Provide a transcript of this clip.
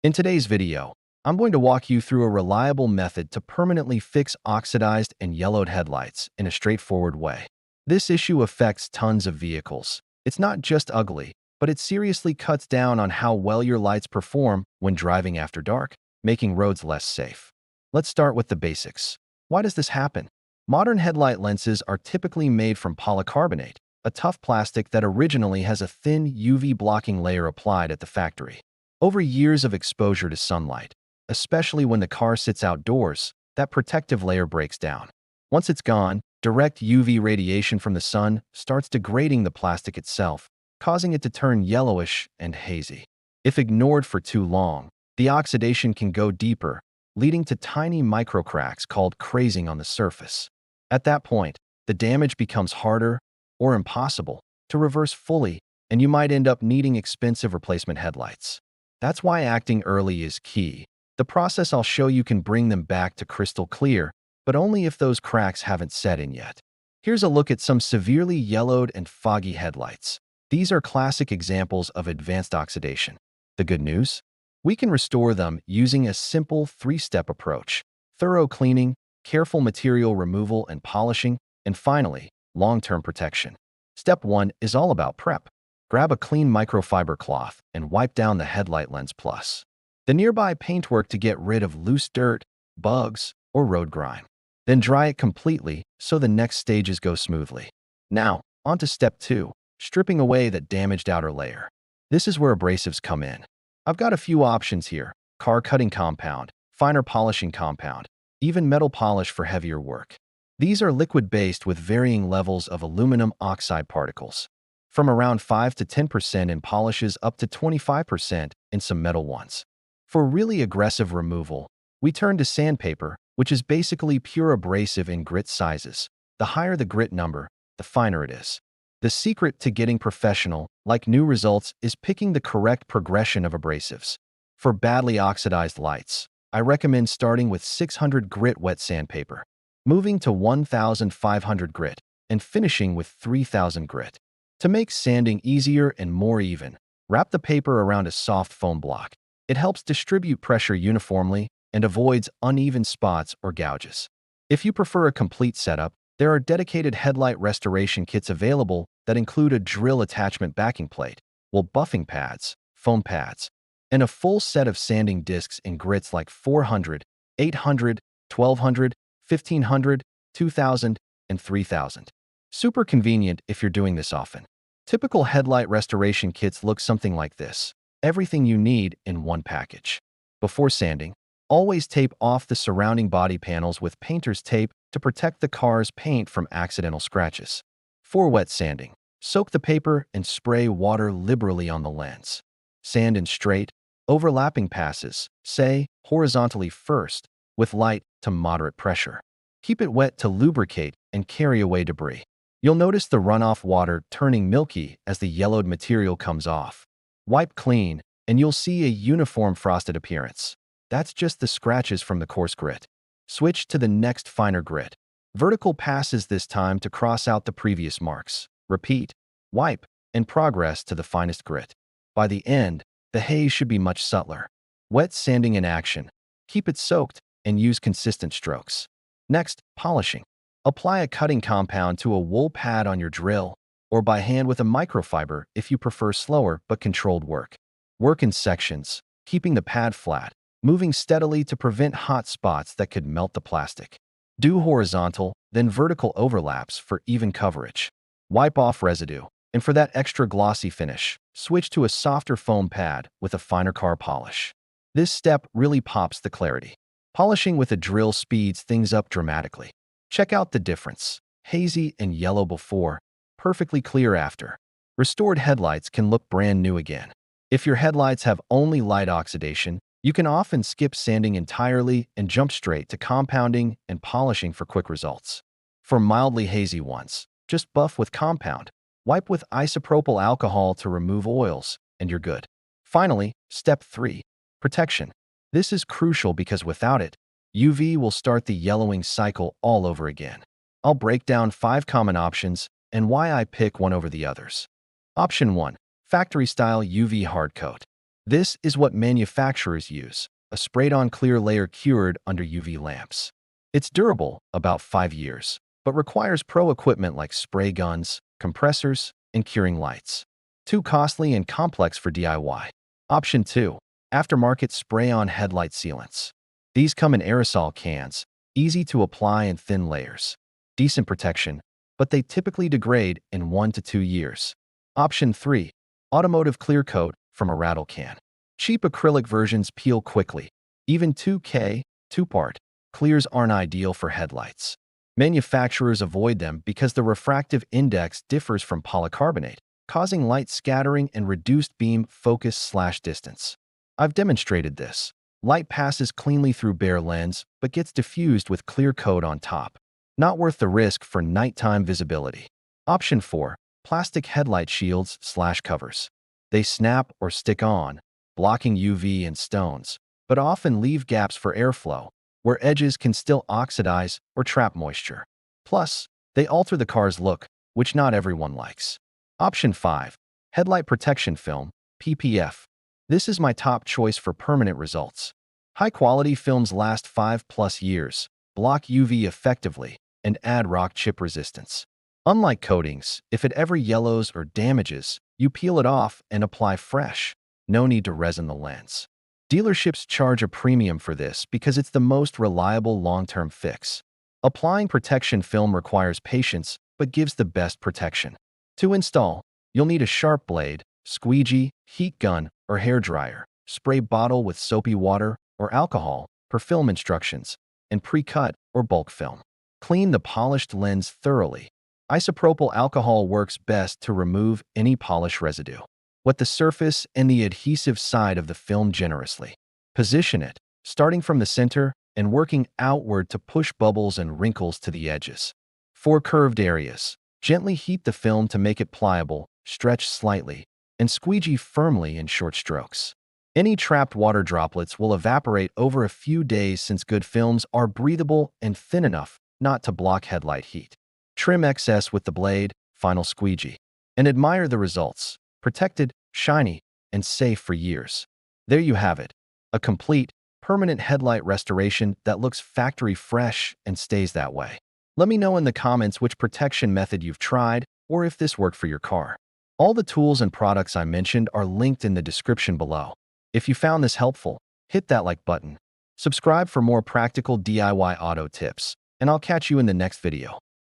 In today's video, I'm going to walk you through a reliable method to permanently fix oxidized and yellowed headlights in a straightforward way. This issue affects tons of vehicles. It's not just ugly, but it seriously cuts down on how well your lights perform when driving after dark, making roads less safe. Let's start with the basics. Why does this happen? Modern headlight lenses are typically made from polycarbonate, a tough plastic that originally has a thin UV blocking layer applied at the factory. Over years of exposure to sunlight, especially when the car sits outdoors, that protective layer breaks down. Once it's gone, direct UV radiation from the sun starts degrading the plastic itself, causing it to turn yellowish and hazy. If ignored for too long, the oxidation can go deeper, leading to tiny microcracks called crazing on the surface. At that point, the damage becomes harder or impossible to reverse fully, and you might end up needing expensive replacement headlights. That's why acting early is key. The process I'll show you can bring them back to crystal clear, but only if those cracks haven't set in yet. Here's a look at some severely yellowed and foggy headlights. These are classic examples of advanced oxidation. The good news? We can restore them using a simple three-step approach: thorough cleaning, careful material removal and polishing, and finally, long-term protection. Step 1 is all about prep. Grab a clean microfiber cloth and wipe down the headlight lens plus the nearby paintwork to get rid of loose dirt, bugs, or road grime. Then dry it completely so the next stages go smoothly. Now, on to step 2, stripping away that damaged outer layer. This is where abrasives come in. I've got a few options here: car cutting compound, finer polishing compound, even metal polish for heavier work. These are liquid-based with varying levels of aluminum oxide particles, from around 5 to 10% in polishes up to 25% in some metal ones. For really aggressive removal, we turn to sandpaper, which is basically pure abrasive in grit sizes. The higher the grit number, the finer it is. The secret to getting professional, like new results, is picking the correct progression of abrasives. For badly oxidized lights, I recommend starting with 600 grit wet sandpaper, moving to 1,500 grit, and finishing with 3,000 grit. To make sanding easier and more even, wrap the paper around a soft foam block. It helps distribute pressure uniformly and avoids uneven spots or gouges. If you prefer a complete setup, there are dedicated headlight restoration kits available that include a drill attachment backing plate, wool buffing pads, foam pads, and a full set of sanding discs in grits like 400, 800, 1200, 1500, 2000, and 3000. Super convenient if you're doing this often. Typical headlight restoration kits look something like this. Everything you need in one package. Before sanding, always tape off the surrounding body panels with painter's tape to protect the car's paint from accidental scratches. For wet sanding, soak the paper and spray water liberally on the lens. Sand in straight, overlapping passes, say horizontally first, with light to moderate pressure. Keep it wet to lubricate and carry away debris. You'll notice the runoff water turning milky as the yellowed material comes off. Wipe clean, and you'll see a uniform frosted appearance. That's just the scratches from the coarse grit. Switch to the next finer grit. Vertical passes this time to cross out the previous marks. Repeat, wipe, and progress to the finest grit. By the end, the haze should be much subtler. Wet sanding in action. Keep it soaked and use consistent strokes. Next, polishing. Apply a cutting compound to a wool pad on your drill, or by hand with a microfiber if you prefer slower but controlled work. Work in sections, keeping the pad flat, moving steadily to prevent hot spots that could melt the plastic. Do horizontal, then vertical overlaps for even coverage. Wipe off residue, and for that extra glossy finish, switch to a softer foam pad with a finer car polish. This step really pops the clarity. Polishing with a drill speeds things up dramatically. Check out the difference. Hazy and yellow before, perfectly clear after. Restored headlights can look brand new again. If your headlights have only light oxidation, you can often skip sanding entirely and jump straight to compounding and polishing for quick results. For mildly hazy ones, just buff with compound. Wipe with isopropyl alcohol to remove oils, and you're good. Finally, step 3, protection. This is crucial because without it, UV will start the yellowing cycle all over again. I'll break down 5 common options and why I pick one over the others. Option 1. Factory-style UV hard coat. This is what manufacturers use, a sprayed-on clear layer cured under UV lamps. It's durable, about 5 years, but requires pro equipment like spray guns, compressors, and curing lights. Too costly and complex for DIY. Option 2. Aftermarket spray-on headlight sealants. These come in aerosol cans, easy to apply in thin layers. Decent protection, but they typically degrade in 1 to 2 years. Option 3. Automotive clear coat from a rattle can. Cheap acrylic versions peel quickly. Even 2K, two-part, clears aren't ideal for headlights. Manufacturers avoid them because the refractive index differs from polycarbonate, causing light scattering and reduced beam focus/distance. I've demonstrated this. Light passes cleanly through bare lens, but gets diffused with clear coat on top. Not worth the risk for nighttime visibility. Option 4. Plastic headlight shields/covers. They snap or stick on, blocking UV and stones, but often leave gaps for airflow, where edges can still oxidize or trap moisture. Plus, they alter the car's look, which not everyone likes. Option 5. Headlight protection film, PPF. This is my top choice for permanent results. High-quality films last 5+ years, block UV effectively, and add rock chip resistance. Unlike coatings, if it ever yellows or damages, you peel it off and apply fresh. No need to resin the lens. Dealerships charge a premium for this because it's the most reliable long-term fix. Applying protection film requires patience, but gives the best protection. To install, you'll need a sharp blade, squeegee, heat gun, or hair dryer, spray bottle with soapy water or alcohol per film instructions, and pre-cut or bulk film. Clean the polished lens thoroughly. Isopropyl alcohol works best to remove any polish residue. Wet the surface and the adhesive side of the film generously. Position it, starting from the center and working outward to push bubbles and wrinkles to the edges. For curved areas, gently heat the film to make it pliable, stretch slightly, and squeegee firmly in short strokes. Any trapped water droplets will evaporate over a few days since good films are breathable and thin enough not to block headlight heat. Trim excess with the blade, final squeegee, and admire the results. Protected, shiny, and safe for years. There you have it. A complete, permanent headlight restoration that looks factory fresh and stays that way. Let me know in the comments which protection method you've tried or if this worked for your car. All the tools and products I mentioned are linked in the description below. If you found this helpful, hit that like button. Subscribe for more practical DIY auto tips, and I'll catch you in the next video.